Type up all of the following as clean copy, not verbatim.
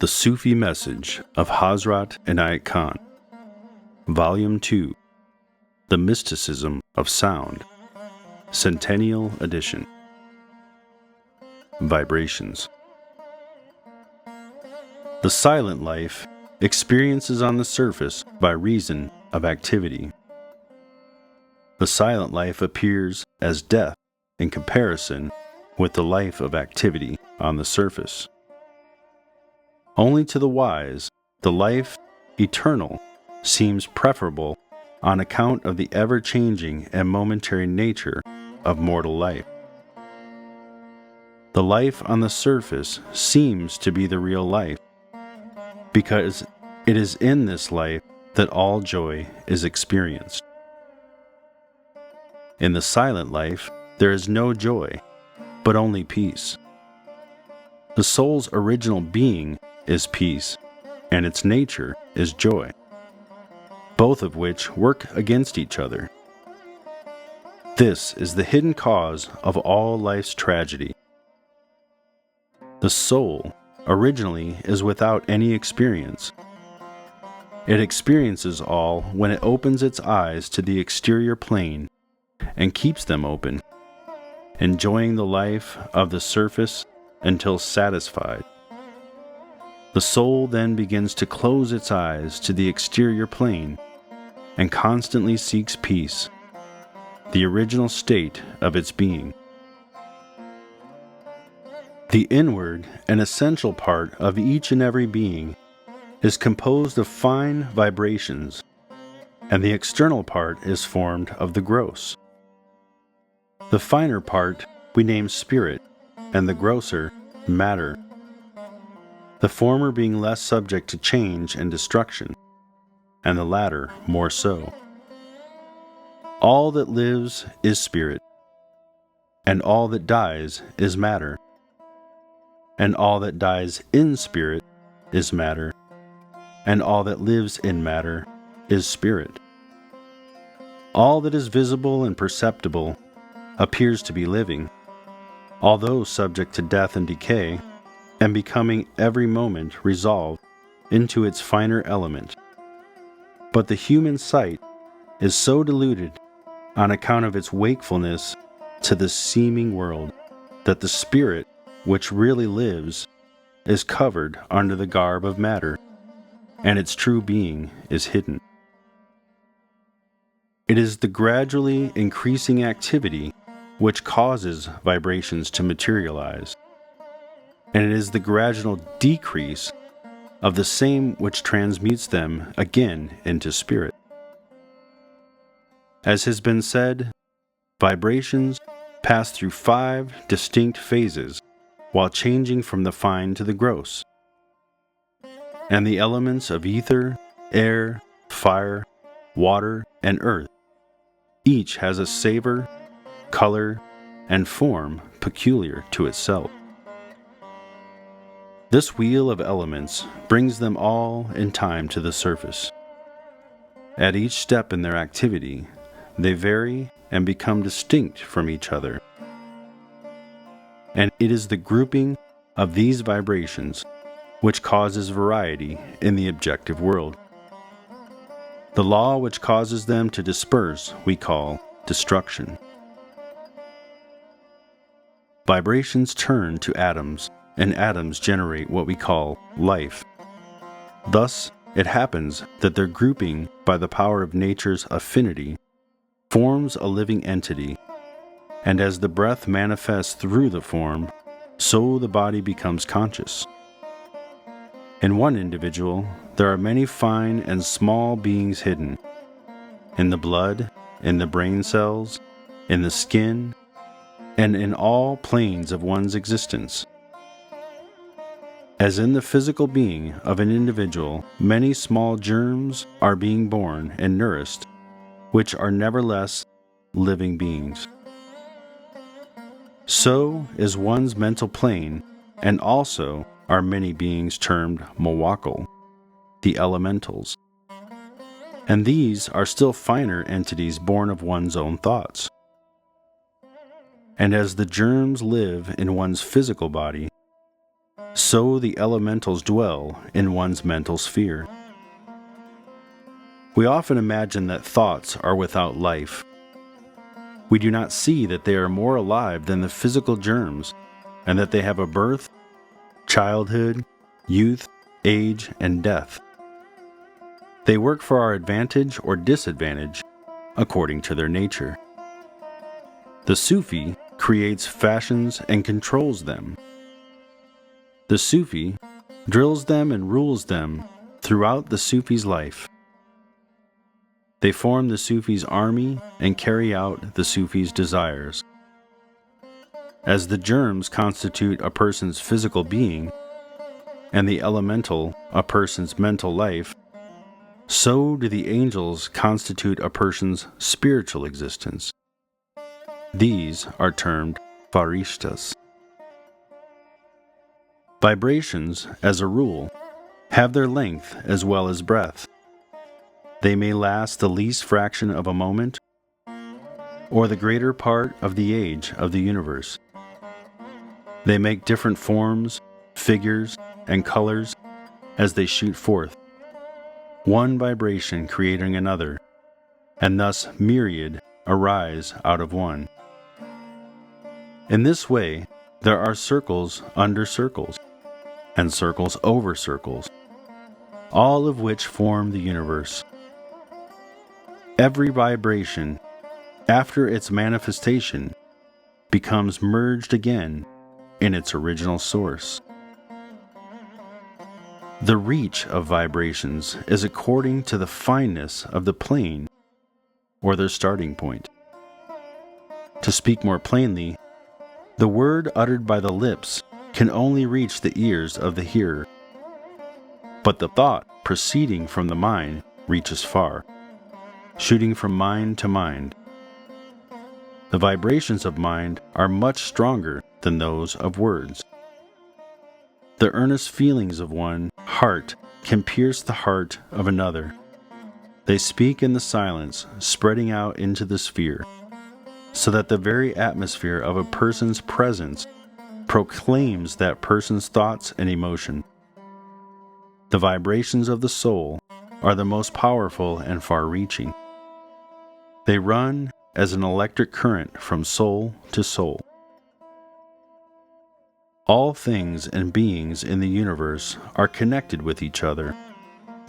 The Sufi Message of Hazrat Inayat, Volume 2, The Mysticism of Sound, Centennial Edition. Vibrations. The silent life experiences on the surface by reason of activity. The silent life appears as death in comparison with the life of activity on the surface. Only to the wise, the life eternal seems preferable on account of the ever-changing and momentary nature of mortal life. The life on the surface seems to be the real life, because it is in this life that all joy is experienced. In the silent life, there is no joy, but only peace. The soul's original being is peace, and its nature is joy, both of which work against each other. This is the hidden cause of all life's tragedy. The soul originally is without any experience. It experiences all when it opens its eyes to the exterior plane and keeps them open, enjoying the life of the surface until satisfied. The soul then begins to close its eyes to the exterior plane and constantly seeks peace, the original state of its being. The inward and essential part of each and every being is composed of fine vibrations, and the external part is formed of the gross. The finer part we name spirit, and the grosser, matter, the former being less subject to change and destruction, and the latter more so. All that lives is spirit, and all that dies is matter, and all that dies in spirit is matter, and all that lives in matter is spirit. All that is visible and perceptible appears to be living, although subject to death and decay, and becoming every moment resolved into its finer element. But the human sight is so deluded on account of its wakefulness to the seeming world that the spirit which really lives is covered under the garb of matter, and its true being is hidden. It is the gradually increasing activity which causes vibrations to materialize, and it is the gradual decrease of the same which transmutes them again into spirit. As has been said, vibrations pass through 5 distinct phases while changing from the fine to the gross, and the elements of ether, air, fire, water, and earth each has a savor, color, and form peculiar to itself. This wheel of elements brings them all in time to the surface. At each step in their activity, they vary and become distinct from each other. And it is the grouping of these vibrations which causes variety in the objective world. The law which causes them to disperse we call destruction. Vibrations turn to atoms, and atoms generate what we call life. Thus, it happens that their grouping by the power of nature's affinity forms a living entity, and as the breath manifests through the form, so the body becomes conscious. In one individual, there are many fine and small beings hidden, in the blood, in the brain cells, in the skin, and in all planes of one's existence. As in the physical being of an individual, many small germs are being born and nourished, which are nevertheless living beings. So is one's mental plane, and also are many beings termed mawakal, the elementals. And these are still finer entities born of one's own thoughts. And as the germs live in one's physical body, so so the elementals dwell in one's mental sphere. We often imagine that thoughts are without life. We do not see that they are more alive than the physical germs, and that they have a birth, childhood, youth, age, and death. They work for our advantage or disadvantage according to their nature. The Sufi creates fashions and controls them. The Sufi drills them and rules them throughout the Sufi's life. They form the Sufi's army and carry out the Sufi's desires. As the germs constitute a person's physical being, and the elemental a person's mental life, so do the angels constitute a person's spiritual existence. These are termed farishtas. Vibrations, as a rule, have their length as well as breadth. They may last the least fraction of a moment, or the greater part of the age of the universe. They make different forms, figures, and colors as they shoot forth, one vibration creating another, and thus myriad arise out of one. In this way, there are circles under circles, and circles over circles, all of which form the universe. Every vibration, after its manifestation, becomes merged again in its original source. The reach of vibrations is according to the fineness of the plane or their starting point. To speak more plainly, the word uttered by the lips can only reach the ears of the hearer, but the thought proceeding from the mind reaches far, shooting from mind to mind. The vibrations of mind are much stronger than those of words. The earnest feelings of one heart can pierce the heart of another. They speak in the silence, spreading out into the sphere, so that the very atmosphere of a person's presence proclaims that person's thoughts and emotion. The vibrations of the soul are the most powerful and far-reaching. They run as an electric current from soul to soul. All things and beings in the universe are connected with each other,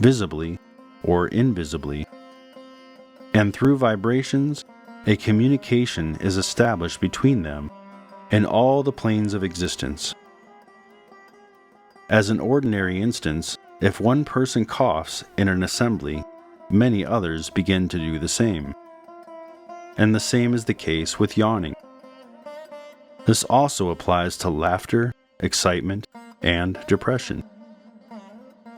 visibly or invisibly, and through vibrations, a communication is established between them in all the planes of existence. As an ordinary instance, if one person coughs in an assembly, many others begin to do the same. And the same is the case with yawning. This also applies to laughter, excitement, and depression.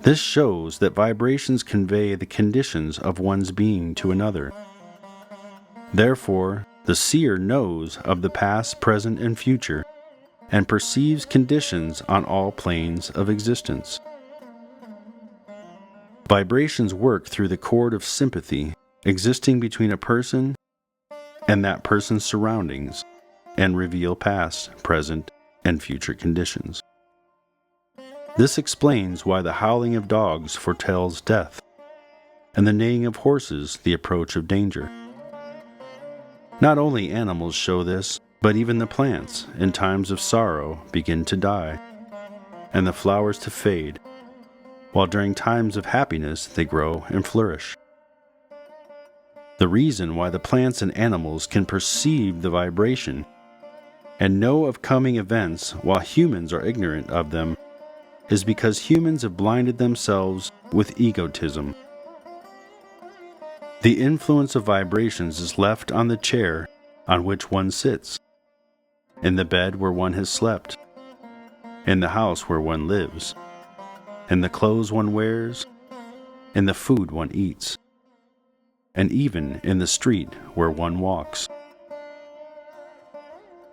This shows that vibrations convey the conditions of one's being to another. Therefore, the seer knows of the past, present, and future, and perceives conditions on all planes of existence. Vibrations work through the cord of sympathy existing between a person and that person's surroundings, and reveal past, present, and future conditions. This explains why the howling of dogs foretells death, and the neighing of horses the approach of danger. Not only animals show this, but even the plants, in times of sorrow, begin to die, and the flowers to fade, while during times of happiness they grow and flourish. The reason why the plants and animals can perceive the vibration and know of coming events while humans are ignorant of them is because humans have blinded themselves with egotism. The influence of vibrations is left on the chair on which one sits, in the bed where one has slept, in the house where one lives, in the clothes one wears, in the food one eats, and even in the street where one walks.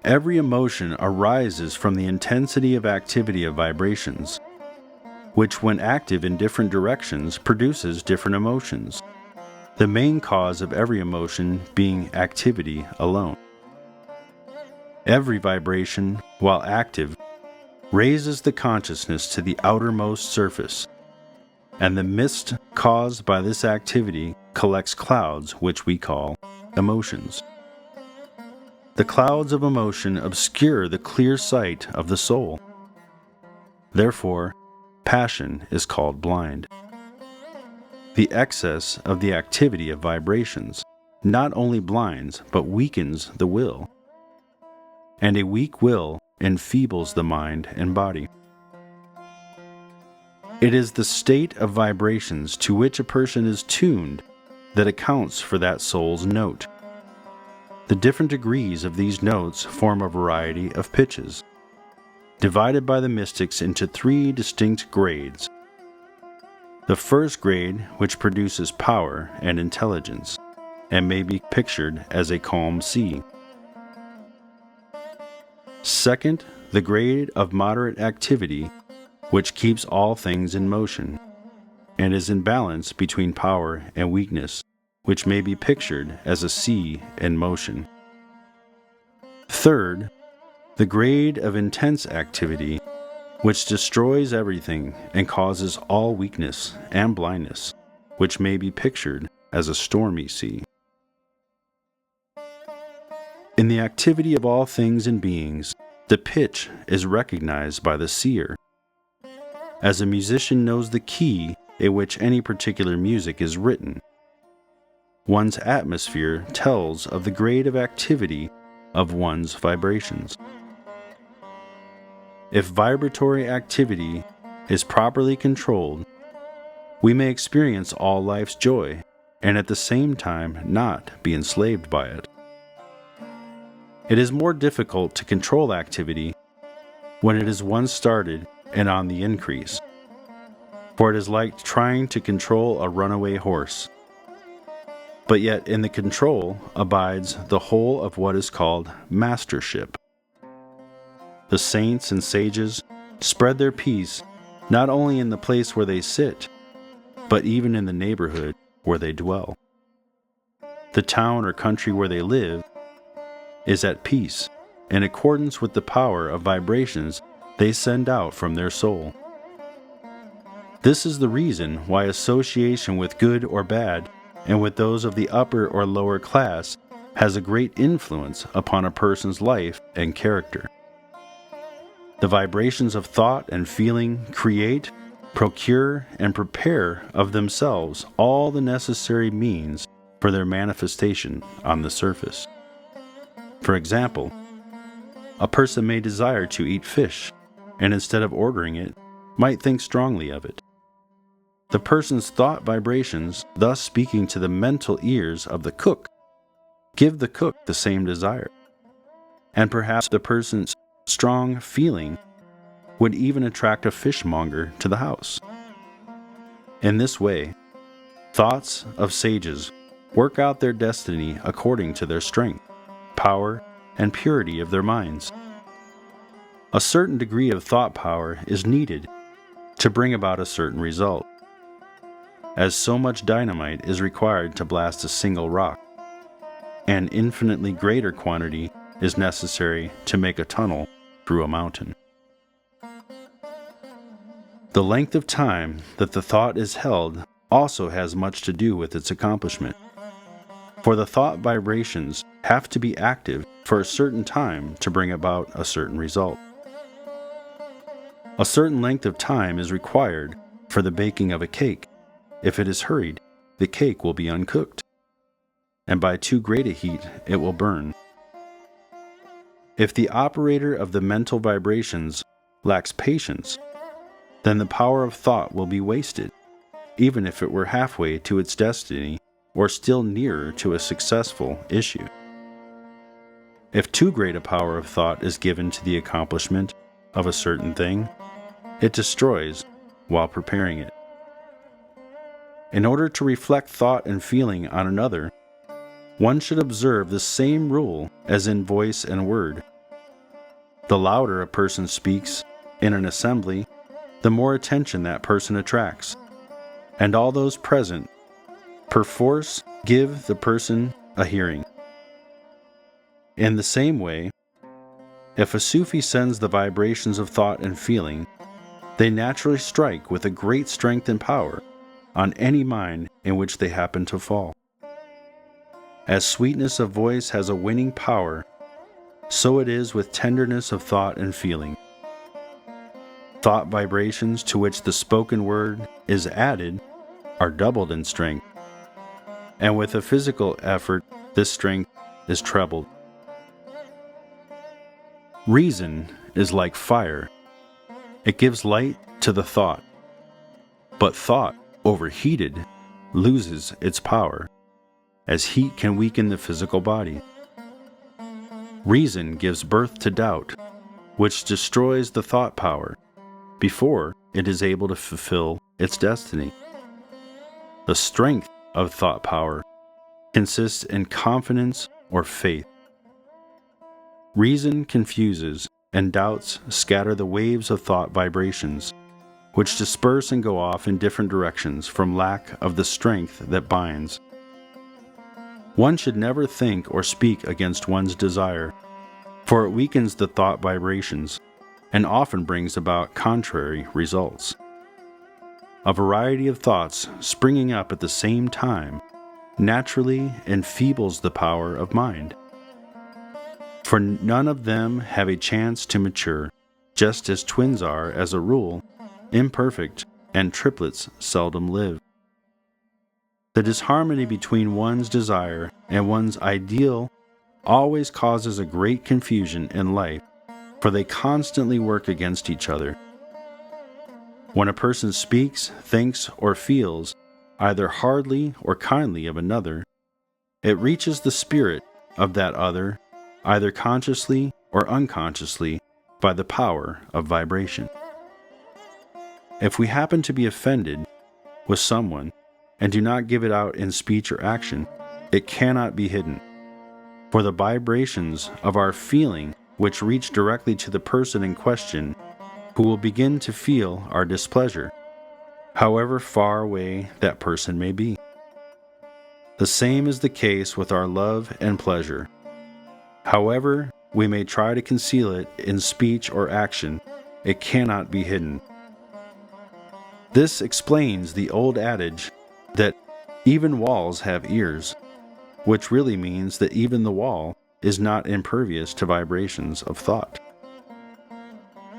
Every emotion arises from the intensity of activity of vibrations, which when active in different directions produces different emotions, the main cause of every emotion being activity alone. Every vibration, while active, raises the consciousness to the outermost surface, and the mist caused by this activity collects clouds which we call emotions. The clouds of emotion obscure the clear sight of the soul. Therefore, passion is called blind. The excess of the activity of vibrations not only blinds but weakens the will, and a weak will enfeebles the mind and body. It is the state of vibrations to which a person is tuned that accounts for that soul's note. The different degrees of these notes form a variety of pitches, divided by the mystics into 3 distinct grades. The first grade, which produces power and intelligence, and may be pictured as a calm sea. Second, the grade of moderate activity, which keeps all things in motion, and is in balance between power and weakness, which may be pictured as a sea in motion. Third, the grade of intense activity, which destroys everything and causes all weakness and blindness, which may be pictured as a stormy sea. In the activity of all things and beings, the pitch is recognized by the seer. As a musician knows the key in which any particular music is written, one's atmosphere tells of the grade of activity of one's vibrations. If vibratory activity is properly controlled, we may experience all life's joy and at the same time not be enslaved by it. It is more difficult to control activity when it is once started and on the increase, for it is like trying to control a runaway horse. But yet in the control abides the whole of what is called mastership. The saints and sages spread their peace not only in the place where they sit, but even in the neighborhood where they dwell. The town or country where they live is at peace, in accordance with the power of vibrations they send out from their soul. This is the reason why association with good or bad, and with those of the upper or lower class, has a great influence upon a person's life and character. The vibrations of thought and feeling create, procure, and prepare of themselves all the necessary means for their manifestation on the surface. For example, a person may desire to eat fish, and instead of ordering it, might think strongly of it. The person's thought vibrations, thus speaking to the mental ears of the cook, give the cook the same desire. And perhaps the person's strong feeling would even attract a fishmonger to the house. In this way, thoughts of sages work out their destiny according to their strength, power, and purity of their minds. A certain degree of thought power is needed to bring about a certain result, as so much dynamite is required to blast a single rock. An infinitely greater quantity is necessary to make a tunnel through a mountain. The length of time that the thought is held also has much to do with its accomplishment, for the thought vibrations have to be active for a certain time to bring about a certain result. A certain length of time is required for the baking of a cake. If it is hurried, the cake will be uncooked, and by too great a heat it will burn. If the operator of the mental vibrations lacks patience, then the power of thought will be wasted, even if it were halfway to its destiny or still nearer to a successful issue. If too great a power of thought is given to the accomplishment of a certain thing, it destroys while preparing it. In order to reflect thought and feeling on another, one should observe the same rule as in voice and word. The louder a person speaks in an assembly, the more attention that person attracts, and all those present perforce give the person a hearing. In the same way, If a Sufi sends the vibrations of thought and feeling, they naturally strike with a great strength and power on any mind in which they happen to fall. As sweetness of voice has a winning power, so it is with tenderness of thought and feeling. Thought vibrations to which the spoken word is added are doubled in strength, and with a physical effort this strength is trebled. Reason is like fire. It gives light to the thought, but thought, overheated, loses its power, as heat can weaken the physical body. Reason gives birth to doubt, which destroys the thought power before it is able to fulfill its destiny. The strength of thought power consists in confidence or faith. Reason confuses, and doubts scatter the waves of thought vibrations, which disperse and go off in different directions from lack of the strength that binds. One should never think or speak against one's desire, for it weakens the thought vibrations and often brings about contrary results. A variety of thoughts springing up at the same time naturally enfeebles the power of mind, for none of them have a chance to mature, just as twins are, as a rule, imperfect, and triplets seldom live. The disharmony between one's desire and one's ideal always causes a great confusion in life, for they constantly work against each other. When a person speaks, thinks, or feels either hardly or kindly of another, it reaches the spirit of that other either consciously or unconsciously by the power of vibration. If we happen to be offended with someone and do not give it out in speech or action, it cannot be hidden, for the vibrations of our feeling which reach directly to the person in question, who will begin to feel our displeasure, however far away that person may be. The same is the case with our love and pleasure. However we may try to conceal it in speech or action, it cannot be hidden. This explains the old adage that even walls have ears, which really means that even the wall is not impervious to vibrations of thought.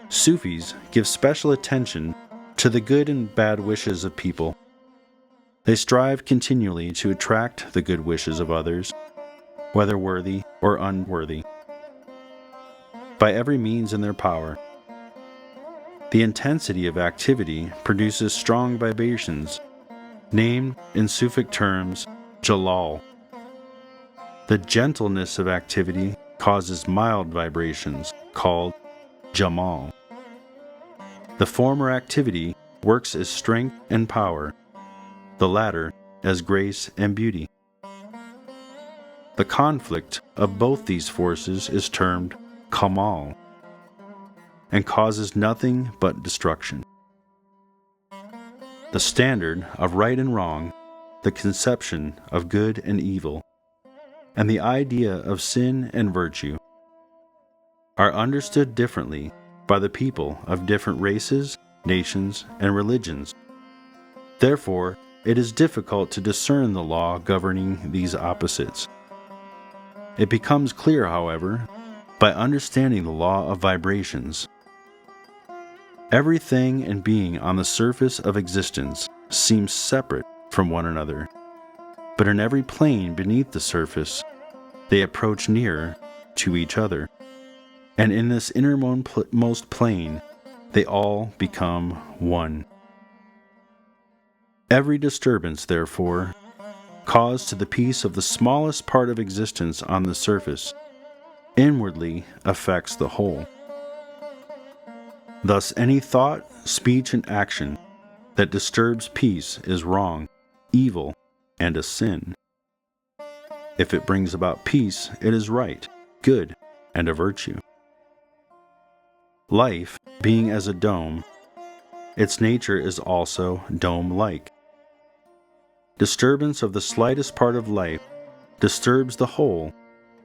Sufis give special attention to the good and bad wishes of people. They strive continually to attract the good wishes of others, whether worthy or unworthy, by every means in their power. The intensity of activity produces strong vibrations, named in Sufic terms Jalal. The gentleness of activity causes mild vibrations, called Jamal. The former activity works as strength and power, the latter as grace and beauty. The conflict of both these forces is termed Kamal, and causes nothing but destruction. The standard of right and wrong, the conception of good and evil, and the idea of sin and virtue are understood differently by the people of different races, nations, and religions. Therefore, it is difficult to discern the law governing these opposites. It becomes clear, however, by understanding the law of vibrations. Everything and being on the surface of existence seems separate from one another, but in every plane beneath the surface, they approach nearer to each other, and in this innermost plane, they all become one. Every disturbance, therefore, caused to the peace of the smallest part of existence on the surface, inwardly affects the whole. Thus, any thought, speech, and action that disturbs peace is wrong, evil, and a sin. If it brings about peace, it is right, good, and a virtue. Life, being as a dome, its nature is also dome-like. Disturbance of the slightest part of life disturbs the whole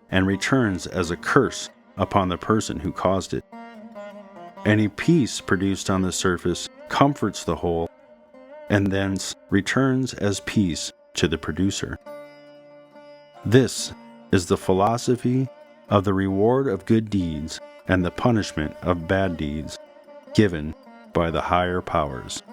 and returns as a curse upon the person who caused it. Any peace produced on the surface comforts the whole, and thence returns as peace to the producer. This is the philosophy of the reward of good deeds and the punishment of bad deeds given by the higher powers.